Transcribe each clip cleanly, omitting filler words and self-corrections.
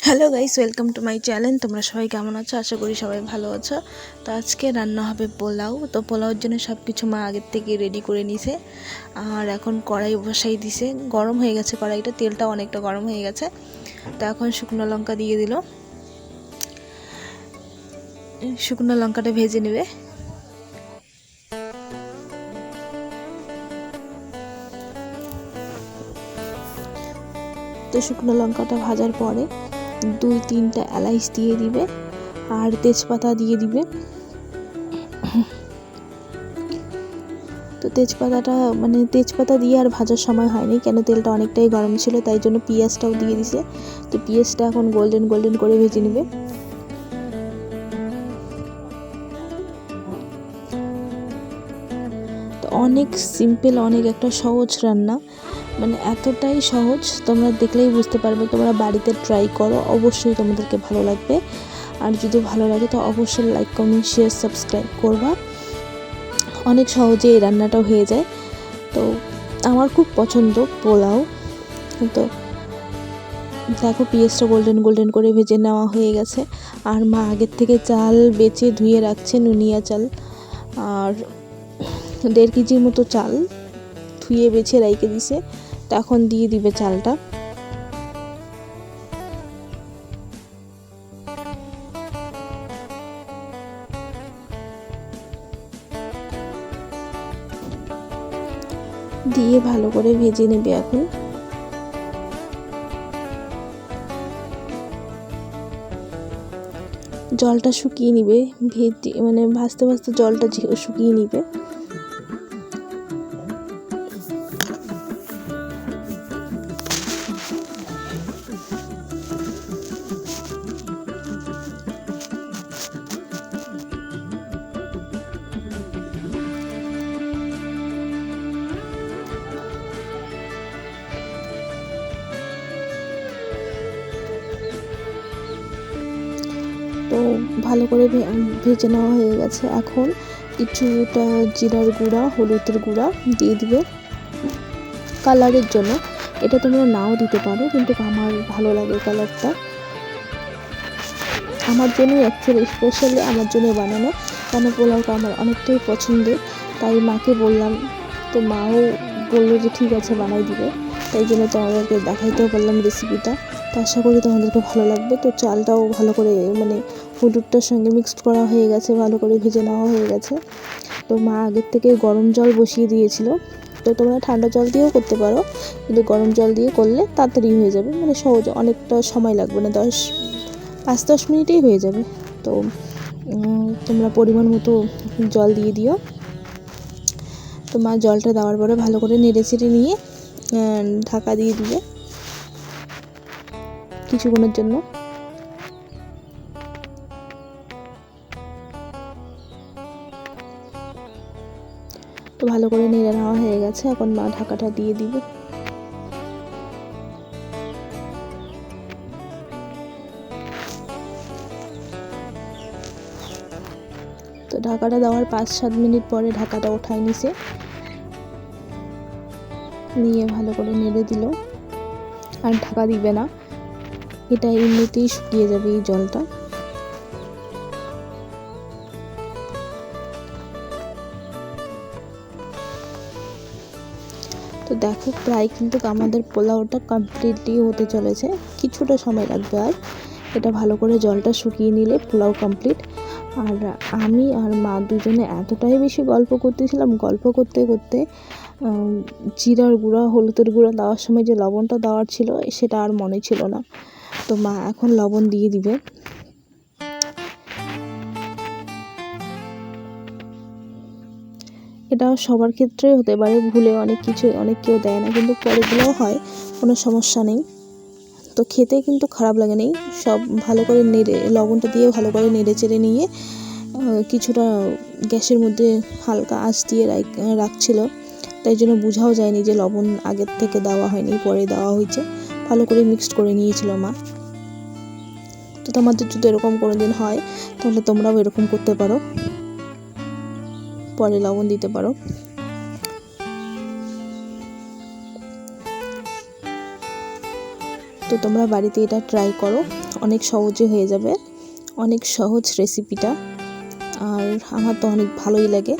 Hello guys, welcome to my channel. তোমরা সবাই কেমন আছো? আশা করি সবাই ভালো আছো। তো আজকে রান্না হবে পোলাও। তো পোলাওর জন্য সব কিছু মা আগের থেকে রেডি করে নিছে। আর এখন কড়াই বসাই দিছে, গরম হয়ে গেছে কড়াইটা, তেলটা অনেকটা গরম হয়ে গেছে। তো এখন শুকনো লঙ্কা দিয়ে দিল, শুকনো লঙ্কাটা ভেজে নেবে। তো শুকনো লঙ্কাটা ভাজার পরে 2-3টা এলাচ দিয়ে দিবে আর তেজপাতা দিয়ে দিবে। তো তেজপাতা দিয়ে আর ভাজার সময় হয়নি, কেন তেলটা অনেকটাই গরম ছিল, তাই জন্য পেঁয়াজটাও দিয়ে দিছে। তো পেঁয়াজটা এখন গোল্ডেন গোল্ডেন করে ভেজে নেবে। তো অনেক সিম্পল, অনেক একটা সহজ রান্না, এতটাই সহজ, তোমরা দেখলেই বুঝতে পারবে। তোমরা বাড়িতে ট্রাই করো, অবশ্যই তোমাদেরকে ভালো লাগবে। আর যদি ভালো লাগে তো অবশ্যই লাইক, কমেন্ট, শেয়ার, সাবস্ক্রাইব করবা। অনেক সহজে এই রান্নাটা হয়ে যায়। তো আমার খুব পছন্দ পোলাও। তো দেখো পেঁয়াজটা গোল্ডেন গোল্ডেন করে ভেজে নেওয়া হয়ে গেছে। আর মা আগের থেকে চাল বেচে ধুয়ে রাখছে, নুনিয়া চাল, আর 1.5 কেজির মতো চাল ধুয়ে বেছে রেখে দিছে। তো এখন দিয়ে দিবে চালটা। দিয়ে ভালো করে ভেজে নেবে। এখন জলটা শুকিয়ে নিবে, ভাজতে ভাজতে জলটা শুকিয়ে নিবে। তো ভালো করে ভেজে নেওয়া হয়ে গেছে। এখন কিছুটা জিরার গুঁড়া, হলুদের গুঁড়া দিয়ে দিবে কালারের জন্য। এটা তোমরা নাও দিতে পারো, কিন্তু আমার ভালো লাগে কালারটা। আমার জন্য অ্যাকচুয়ালি স্পেশালি আমার জন্য বানানো, কেন পোলাওটা আমার অনেকটাই পছন্দের। তাই মাকে বললাম, তো মাও বললো যে ঠিক আছে বানাই দিবে। তাই জন্য তোমাদেরকে দেখাইতেও বললাম রেসিপিটা। তো আশা করি তোমাদেরকে ভালো লাগবে। তো চালটাও ভালো করে হলুদটার সঙ্গে মিক্সড করা হয়ে গেছে, ভালো করে ভেজে নেওয়া হয়ে গেছে। তো মা আগের থেকে গরম জল বসিয়ে দিয়েছিল। তো তোমরা ঠান্ডা জল দিয়েও করতে পারো, কিন্তু গরম জল দিয়ে করলে তাড়াতাড়ি হয়ে যাবে, সহজে, অনেকটা সময় লাগবে না, 5-10 মিনিটেই হয়ে যাবে। তো তোমরা পরিমাণ মতো জল দিয়ে দিও। তো মা জলটা দেওয়ার পরে ভালো করে নেড়েচেড়ে নিয়ে ঢাকা দিয়ে দিবে কিছুক্ষণের জন্য। তো ভালো করে নেড়ে নেওয়া হয়ে গেছে, এখন মা ঢাকাটা দিয়ে দিবে। তো ঢাকাটা দেওয়ার 5-7 মিনিট পরে ঢাকাটা ওঠাই নিছে, নিয়ে ভালো করে নেড়ে দিল। আর ঢাকা দিবে না, এটা এমনিতেই শুকিয়ে যাবে এই জলটা। তো দেখো প্রায় কিন্তু আমাদের পোলাওটা কমপ্লিটলি হতে চলেছে, কিছুটা সময় লাগবে। আর এটা ভালো করে জলটা শুকিয়ে নিলে পোলাও কমপ্লিট। আর আমি আর মা দুজনে এতটাই বেশি গল্প করতেছিলাম, গল্প করতে করতে জিরার গুঁড়া, হলুদের গুঁড়া দেওয়ার সময় যে লবণটা দেওয়ার ছিল সেটা আর মনে ছিল না। তো মা এখন লবণ দিয়ে দিবে। এটা সবার ক্ষেত্রেই হতে পারে, ভুলে অনেক কেউ দেয় না, কিন্তু পরেগুলোও হয়, কোনো সমস্যা নেই। তো খেতে কিন্তু খারাপ লাগে নেই। সব ভালো করে লবণটা দিয়ে ভালো করে নেড়ে চেড়ে নিয়ে কিছুটা গ্যাসের মধ্যে হালকা আঁচ দিয়ে রাখছিল, তাই জন্য বোঝাও যায়নি যে লবণ আগের থেকে দেওয়া হয়নি, পরে দেওয়া হয়েছে। ভালো করে মিক্সড করে নিয়েছিল মা। তো তোমাদের যদি এরকম কোনো দিন হয় তাহলে তোমরাও এরকম করতে পারো, পরে লবণ দিতে পারো। তো তো তোমরা বাড়িতে এটা ট্রাই করো, অনেক সহজে হয়ে যাবে, অনেক সহজ রেসিপিটা, আর আমার তো অনেক ভালোই লাগে।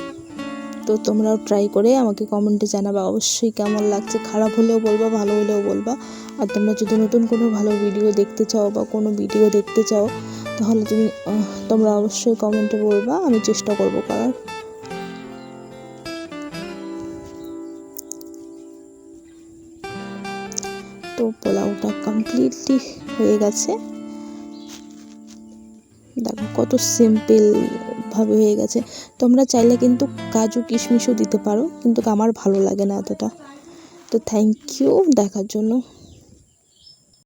তো তোমরাও ট্রাই করে আমাকে কমেন্টে জানাবা অবশ্যই কেমন লাগছে, খারাপ হলেও বলবা, ভালো হলেও বলবা। আর তোমরা যদি নতুন কোনো ভালো ভিডিও দেখতে চাও বা কোনো ভিডিও দেখতে চাও তাহলে তোমরা অবশ্যই কমেন্টে বলবা, আমি চেষ্টা করব করার। তো পোলাওটা কমপ্লিটলি হয়ে গেছে, দেখো কত সিম্পল ভাবে হয়ে গেছে। তোমরা চাইলে কিন্তু কাজু কিশমিশও দিতে পারো, কিন্তু আমার ভালো লাগে না এতটা। তো থ্যাংক ইউ দেখার জন্য।